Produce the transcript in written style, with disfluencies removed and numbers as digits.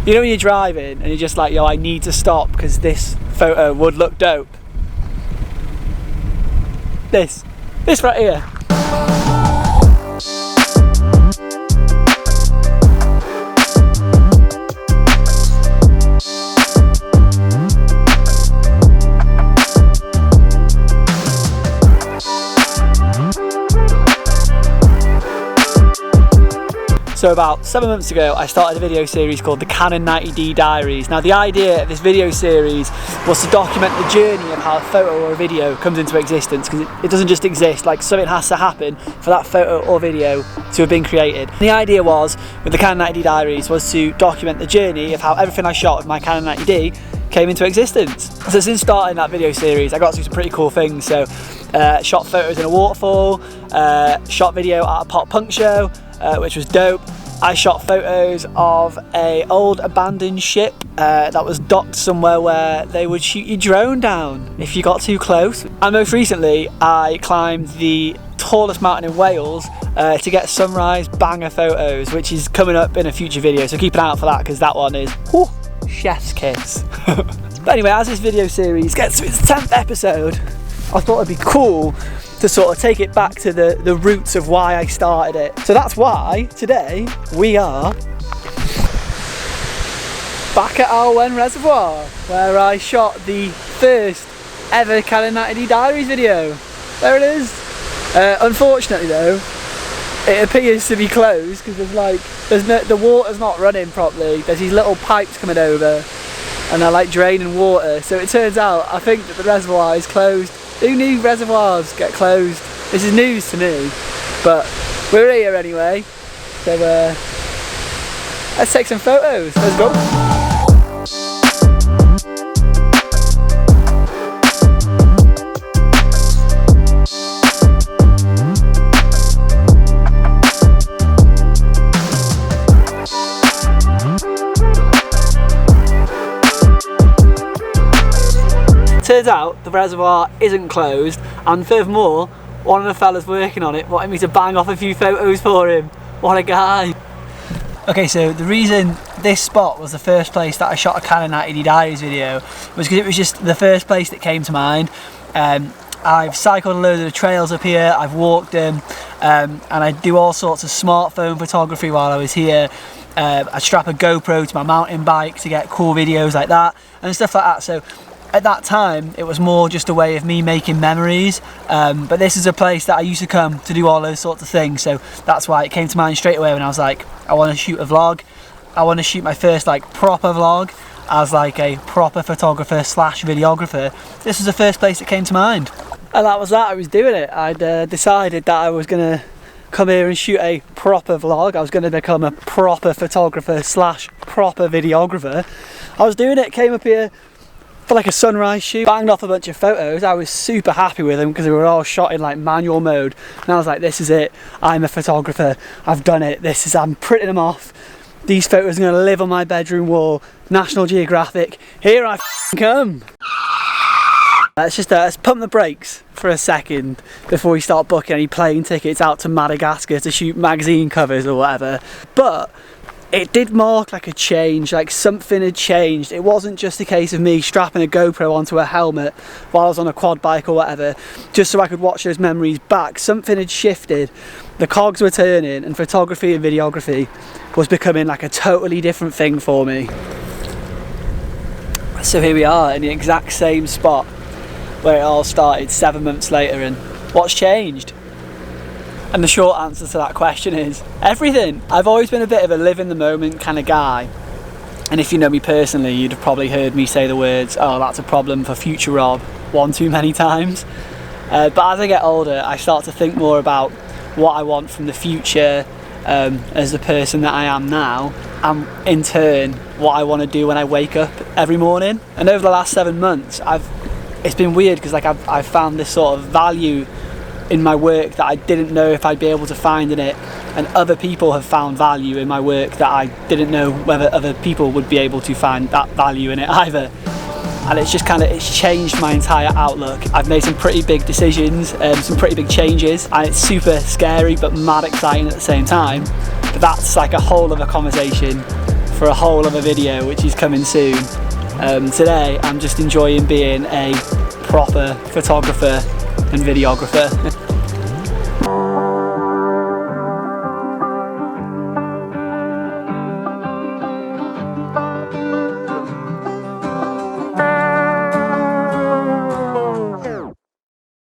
You know when you're driving and you're just like, yo, I need to stop because this photo would look dope. This right here. So about 7 months ago, I started a video series called the Canon 90D Diaries. Now the idea of this video series was to document the journey of how a photo or a video comes into existence, because it doesn't just exist, like something has to happen for that photo or video to have been created. And the idea was, with the Canon 90D Diaries, was to document the journey of how everything I shot with my Canon 90D came into existence. So since starting that video series, I got to do some pretty cool things. So shot photos in a waterfall, shot video at a pop punk show, which was dope. I shot photos of an old abandoned ship that was docked somewhere where they would shoot your drone down if you got too close. And most recently, I climbed the tallest mountain in Wales to get sunrise banger photos, which is coming up in a future video, so keep an eye out for that, because that one is whew, chef's kiss. But anyway, as this video series gets to its 10th episode, I thought it'd be cool to sort of take it back to the roots of why I started it. So that's why today we are back at Alwen Reservoir, where I shot the first ever Canon 90D Diaries video. There it is. Unfortunately though, it appears to be closed because the water's not running properly. There's these little pipes coming over and they're like draining water. So it turns out, I think that the reservoir is closed. Who knew reservoirs get closed? This is news to me, but we're here anyway. So let's take some photos. Let's go. Turns out the reservoir isn't closed, and furthermore, one of the fellas working on it wanted me to bang off a few photos for him. What a guy. Okay, so the reason this spot was the first place that I shot a Canon 90D Diaries video was because it was just the first place that came to mind. I've cycled a load of the trails up here, I've walked them, and I do all sorts of smartphone photography while I was here. I strap a GoPro to my mountain bike to get cool videos like that and stuff like that. So at that time, it was more just a way of me making memories, but this is a place that I used to come to do all those sorts of things, so that's why it came to mind straight away when I was like, I want to shoot a vlog. I want to shoot my first like proper vlog as like a proper photographer slash videographer. This was the first place that came to mind. And that was that, I was doing it. I'd decided that I was going to come here and shoot a proper vlog. I was going to become a proper photographer slash proper videographer. I was doing it, came up here for like a sunrise shoot, banged off a bunch of photos. I was super happy with them because they were all shot in like manual mode, and I was like, this is it, I'm a photographer, I've done it, I'm printing them off, these photos are going to live on my bedroom wall, National Geographic, here I come. Let's pump the brakes for a second before we start booking any plane tickets out to Madagascar to shoot magazine covers or whatever. But it did mark like a change, like something had changed. It wasn't just a case of me strapping a GoPro onto a helmet while I was on a quad bike or whatever, just so I could watch those memories back. Something had shifted, the cogs were turning, and photography and videography was becoming like a totally different thing for me. So here we are in the exact same spot where it all started 7 months later, and what's changed? And the short answer to that question is everything. I've always been a bit of a live in the moment kind of guy. And if you know me personally, you'd have probably heard me say the words, oh, that's a problem for future Rob, one too many times. But as I get older, I start to think more about what I want from the future as the person that I am now, and in turn, what I want to do when I wake up every morning. And over the last 7 months, it's been weird because like I've found this sort of value in my work that I didn't know if I'd be able to find in it, and other people have found value in my work that I didn't know whether other people would be able to find that value in it either. And it's just it's changed my entire outlook. I've made some pretty big decisions, some pretty big changes, and it's super scary but mad exciting at the same time. But that's like a whole other conversation for a whole other video which is coming soon. Today I'm just enjoying being a proper photographer and videographer.